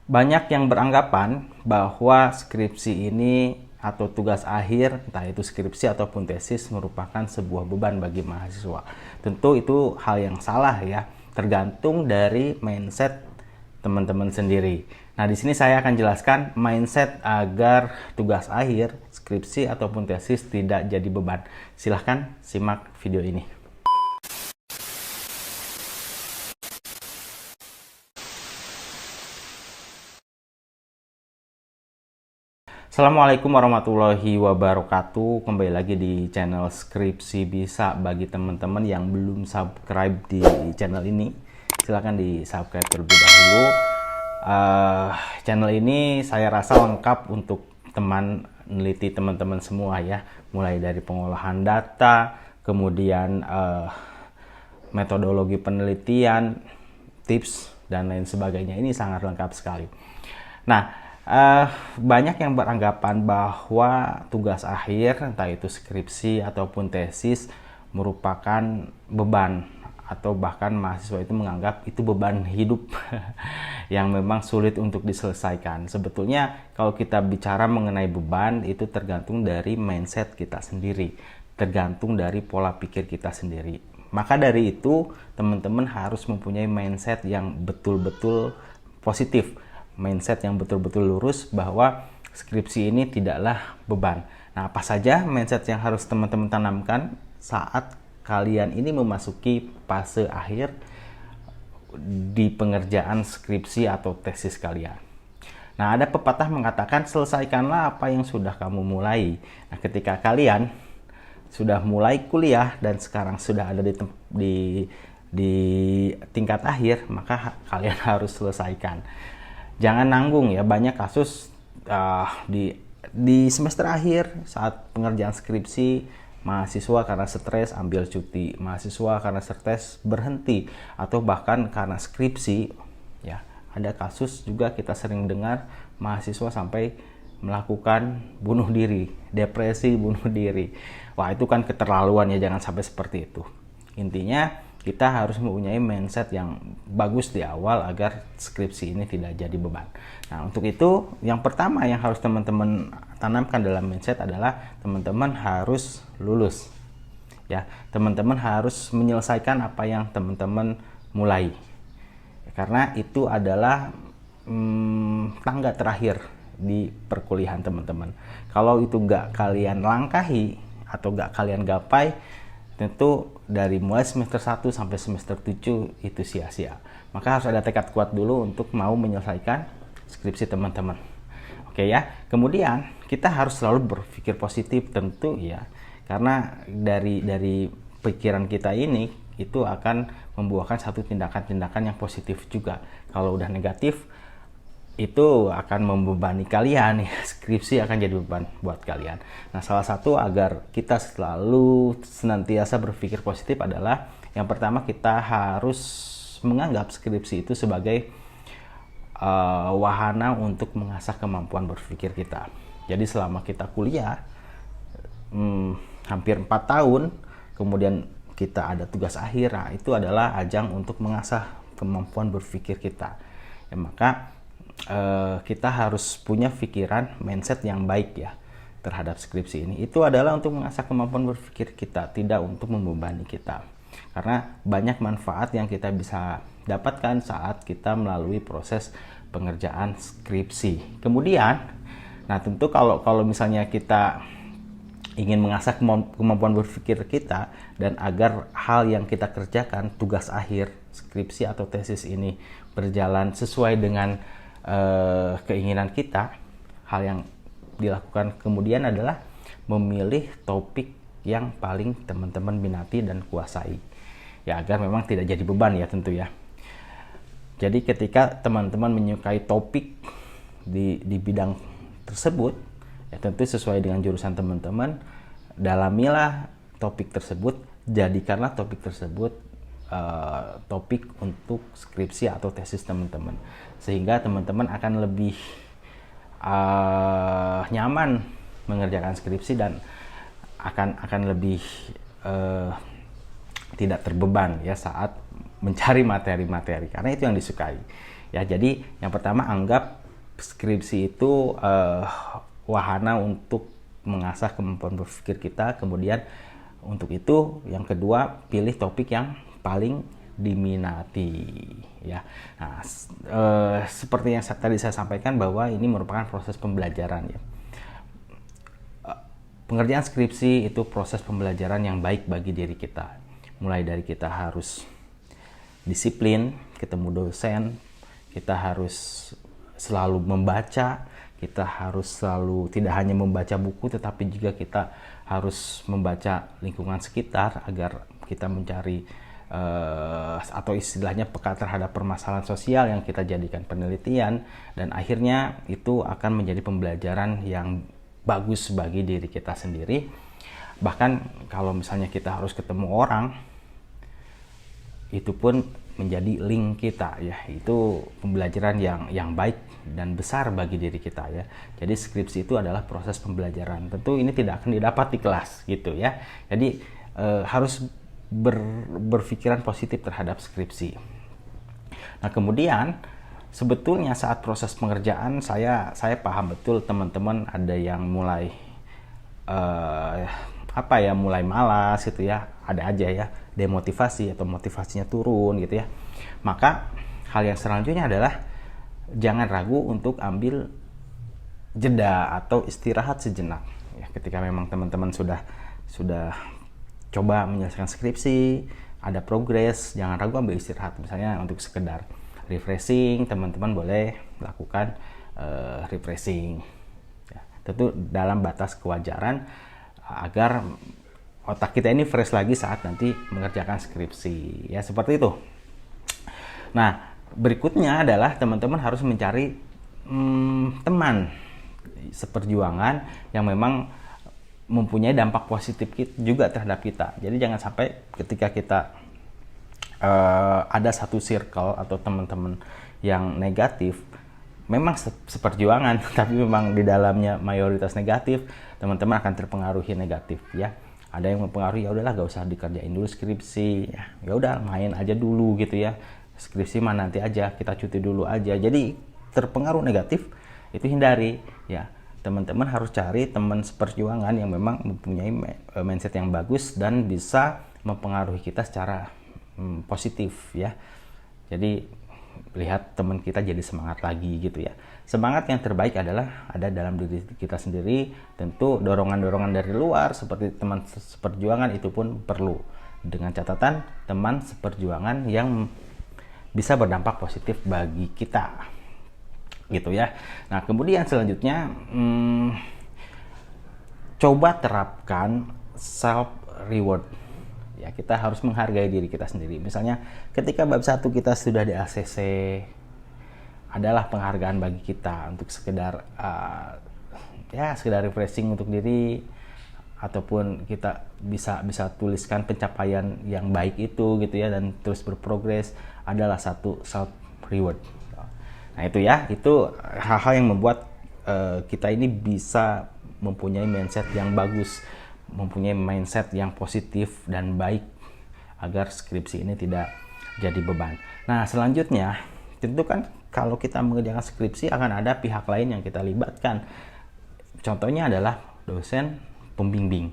Banyak yang beranggapan bahwa skripsi ini atau tugas akhir, entah itu skripsi ataupun tesis, merupakan sebuah beban bagi mahasiswa. Tentu itu hal yang salah ya, tergantung dari mindset teman-teman sendiri. Nah, di sini saya akan jelaskan mindset agar tugas akhir, skripsi ataupun tesis tidak jadi beban. Silahkan simak video ini. Assalamualaikum warahmatullahi wabarakatuh. Kembali lagi di channel Skripsi Bisa. Bagi teman-teman yang belum subscribe di channel ini, silahkan di subscribe terlebih dahulu. Channel ini saya rasa lengkap untuk meneliti teman-teman semua ya, mulai dari pengolahan data, kemudian metodologi penelitian, tips dan lain sebagainya. Ini sangat lengkap sekali. Nah, banyak yang beranggapan bahwa tugas akhir, entah itu skripsi ataupun tesis, merupakan beban, atau bahkan mahasiswa itu menganggap itu beban hidup yang memang sulit untuk diselesaikan. Sebetulnya kalau kita bicara mengenai beban, itu tergantung dari mindset kita sendiri, tergantung dari pola pikir kita sendiri. Maka dari itu, teman-teman harus mempunyai mindset yang betul-betul positif, mindset yang betul-betul lurus bahwa skripsi ini tidaklah beban. Nah, apa saja mindset yang harus teman-teman tanamkan saat kalian ini memasuki fase akhir di pengerjaan skripsi atau tesis kalian? Nah, ada pepatah mengatakan selesaikanlah apa yang sudah kamu mulai. Nah, ketika kalian sudah mulai kuliah dan sekarang sudah ada di tingkat akhir, maka kalian harus selesaikan. Jangan nanggung ya, banyak kasus di semester akhir saat pengerjaan skripsi, mahasiswa karena stres ambil cuti, mahasiswa karena stres berhenti, atau bahkan karena skripsi ya, ada kasus juga kita sering dengar mahasiswa sampai melakukan bunuh diri, depresi, bunuh diri. Wah, itu kan keterlaluan ya, jangan sampai seperti itu. Intinya kita harus mempunyai mindset yang bagus di awal agar skripsi ini tidak jadi beban. Nah, untuk itu yang pertama yang harus teman-teman tanamkan dalam mindset adalah teman-teman harus lulus. Ya, teman-teman harus menyelesaikan apa yang teman-teman mulai. Karena itu adalah tangga terakhir di perkuliahan teman-teman. Kalau itu nggak kalian langkahi atau nggak kalian gapai, tentu dari mulai semester 1 sampai semester 7 itu sia-sia. Maka harus ada tekad kuat dulu untuk mau menyelesaikan skripsi teman-teman. Oke ya. Kemudian kita harus selalu berpikir positif tentu ya. Karena dari pikiran kita ini itu akan membuahkan satu tindakan-tindakan yang positif juga. Kalau udah negatif, itu akan membebani kalian ya, skripsi akan jadi beban buat kalian. Nah, salah satu agar kita selalu senantiasa berpikir positif adalah yang pertama, kita harus menganggap skripsi itu sebagai wahana untuk mengasah kemampuan berpikir kita. Jadi selama kita kuliah hampir 4 tahun, kemudian kita ada tugas akhir, nah, itu adalah ajang untuk mengasah kemampuan berpikir kita ya. Maka kita harus punya pikiran, mindset yang baik ya terhadap skripsi ini. Itu adalah untuk mengasah kemampuan berpikir kita, tidak untuk membebani kita. Karena banyak manfaat yang kita bisa dapatkan saat kita melalui proses pengerjaan skripsi. Kemudian, nah tentu kalau misalnya kita ingin mengasah kemampuan berpikir kita dan agar hal yang kita kerjakan, tugas akhir, skripsi atau tesis ini berjalan sesuai dengan keinginan kita, hal yang dilakukan kemudian adalah memilih topik yang paling teman-teman minati dan kuasai ya, agar memang tidak jadi beban ya tentu ya. Jadi ketika teman-teman menyukai topik di bidang tersebut ya, tentu sesuai dengan jurusan teman-teman, dalamilah topik tersebut, jadikanlah topik tersebut topik untuk skripsi atau tesis teman-teman, sehingga teman-teman akan lebih nyaman mengerjakan skripsi dan akan lebih tidak terbeban ya saat mencari materi-materi, karena itu yang disukai Ya, jadi yang pertama anggap skripsi itu wahana untuk mengasah kemampuan berpikir kita. Kemudian untuk itu yang kedua, pilih topik yang paling diminati ya. Nah, seperti yang tadi saya sampaikan bahwa ini merupakan proses pembelajaran ya. Pengerjaan skripsi itu proses pembelajaran yang baik bagi diri kita. Mulai dari kita harus disiplin, ketemu dosen, kita harus selalu membaca, kita harus selalu tidak hanya membaca buku, tetapi juga kita harus membaca lingkungan sekitar agar kita mencari atau istilahnya peka terhadap permasalahan sosial yang kita jadikan penelitian, dan akhirnya itu akan menjadi pembelajaran yang bagus bagi diri kita sendiri. Bahkan kalau misalnya kita harus ketemu orang, itu pun menjadi link kita ya. Itu pembelajaran yang baik dan besar bagi diri kita ya. Jadi skripsi itu adalah proses pembelajaran. Tentu ini tidak akan didapat di kelas gitu ya. Jadi harus berpikiran positif terhadap skripsi. Nah, kemudian sebetulnya saat proses pengerjaan saya paham betul teman-teman ada yang mulai mulai malas gitu ya, ada aja ya demotivasi atau motivasinya turun gitu ya. Maka hal yang selanjutnya adalah jangan ragu untuk ambil jeda atau istirahat sejenak ya. Ketika memang teman-teman sudah coba menyelesaikan skripsi, ada progres, jangan ragu ambil istirahat. Misalnya untuk sekedar refreshing, teman-teman boleh lakukan refreshing ya. Tentu dalam batas kewajaran agar otak kita ini fresh lagi saat nanti mengerjakan skripsi ya, seperti itu. Nah, berikutnya adalah teman-teman harus mencari teman seperjuangan yang memang mempunyai dampak positif juga terhadap kita. Jadi jangan sampai ketika kita ada satu circle atau teman-teman yang negatif, memang seperjuangan tapi memang di dalamnya mayoritas negatif, teman-teman akan terpengaruhi negatif ya. Ada yang mempengaruhi, ya udahlah gak usah dikerjain dulu skripsi ya udah main aja dulu gitu ya, skripsi mah nanti aja, kita cuti dulu aja. Jadi terpengaruh negatif itu hindari ya. Teman-teman harus cari teman seperjuangan yang memang mempunyai mindset yang bagus dan bisa mempengaruhi kita secara positif ya. Jadi lihat teman kita jadi semangat lagi gitu ya. Semangat yang terbaik adalah ada dalam diri kita sendiri. Tentu dorongan-dorongan dari luar seperti teman seperjuangan itu pun perlu, dengan catatan teman seperjuangan yang bisa berdampak positif bagi kita gitu ya. Nah, kemudian selanjutnya coba terapkan self reward ya. Kita harus menghargai diri kita sendiri. Misalnya ketika bab 1 kita sudah di ACC, adalah penghargaan bagi kita untuk sekedar sekedar refreshing untuk diri, ataupun kita bisa tuliskan pencapaian yang baik itu gitu ya, dan terus berprogres, adalah satu self reward. Nah itu ya, itu hal-hal yang membuat kita ini bisa mempunyai mindset yang bagus, mempunyai mindset yang positif dan baik agar skripsi ini tidak jadi beban. Nah, selanjutnya tentu kan kalau kita mengerjakan skripsi akan ada pihak lain yang kita libatkan. Contohnya adalah dosen pembimbing.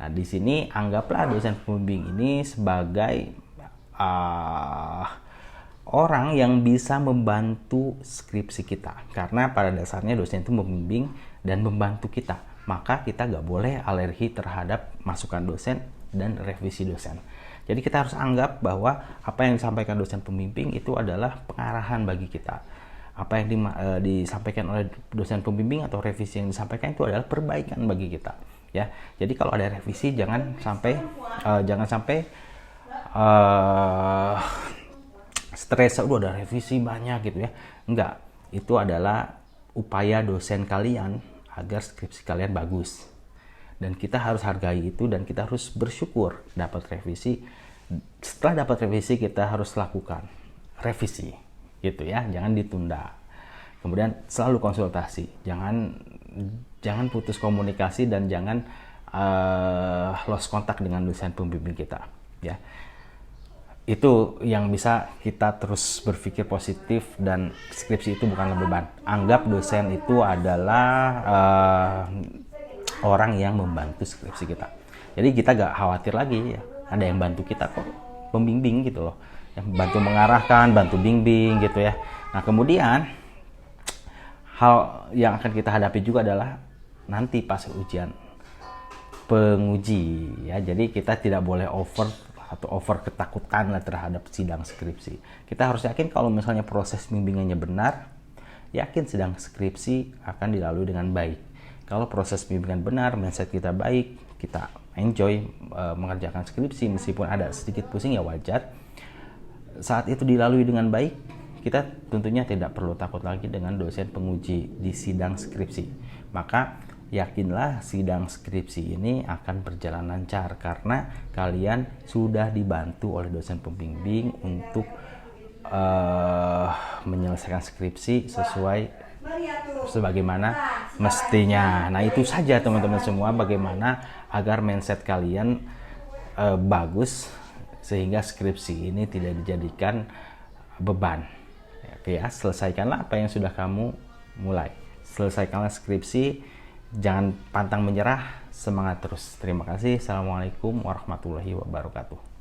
Nah, di sini anggaplah dosen pembimbing ini sebagai orang yang bisa membantu skripsi kita. Karena pada dasarnya dosen itu membimbing dan membantu kita. Maka kita nggak boleh alergi terhadap masukan dosen dan revisi dosen. Jadi kita harus anggap bahwa apa yang disampaikan dosen pembimbing itu adalah pengarahan bagi kita. Apa yang disampaikan oleh dosen pembimbing atau revisi yang disampaikan itu adalah perbaikan bagi kita. Ya, jadi kalau ada revisi jangan sampai stres, udah ada revisi banyak gitu ya. Enggak, itu adalah upaya dosen kalian agar skripsi kalian bagus. Dan kita harus hargai itu dan kita harus bersyukur dapat revisi. Setelah dapat revisi kita harus lakukan revisi gitu ya, jangan ditunda. Kemudian selalu konsultasi, jangan putus komunikasi dan jangan lost kontak dengan dosen pembimbing kita ya. itu yang bisa kita terus berpikir positif, dan skripsi itu bukanlah beban. Anggap dosen itu adalah orang yang membantu skripsi kita. Jadi kita gak khawatir lagi ya, ada yang bantu kita kok, pembimbing gitu loh, yang bantu mengarahkan, bantu bimbing gitu ya. Nah kemudian hal yang akan kita hadapi juga adalah nanti pas ujian penguji ya. Jadi kita tidak boleh over ketakutan lah terhadap sidang skripsi. Kita harus yakin kalau misalnya proses bimbingannya benar, yakin sidang skripsi akan dilalui dengan baik. Kalau proses bimbingan benar, mindset kita baik, kita enjoy mengerjakan skripsi meskipun ada sedikit pusing ya wajar. Saat itu dilalui dengan baik, kita tentunya tidak perlu takut lagi dengan dosen penguji di sidang skripsi. Maka yakinlah sidang skripsi ini akan berjalan lancar karena kalian sudah dibantu oleh dosen pembimbing untuk menyelesaikan skripsi sesuai sebagaimana mestinya. Nah itu saja teman-teman semua, bagaimana agar mindset kalian bagus sehingga skripsi ini tidak dijadikan beban. Oke ya, selesaikanlah apa yang sudah kamu mulai. Selesaikanlah skripsi, jangan pantang menyerah, semangat terus. Terima kasih. Assalamualaikum warahmatullahi wabarakatuh.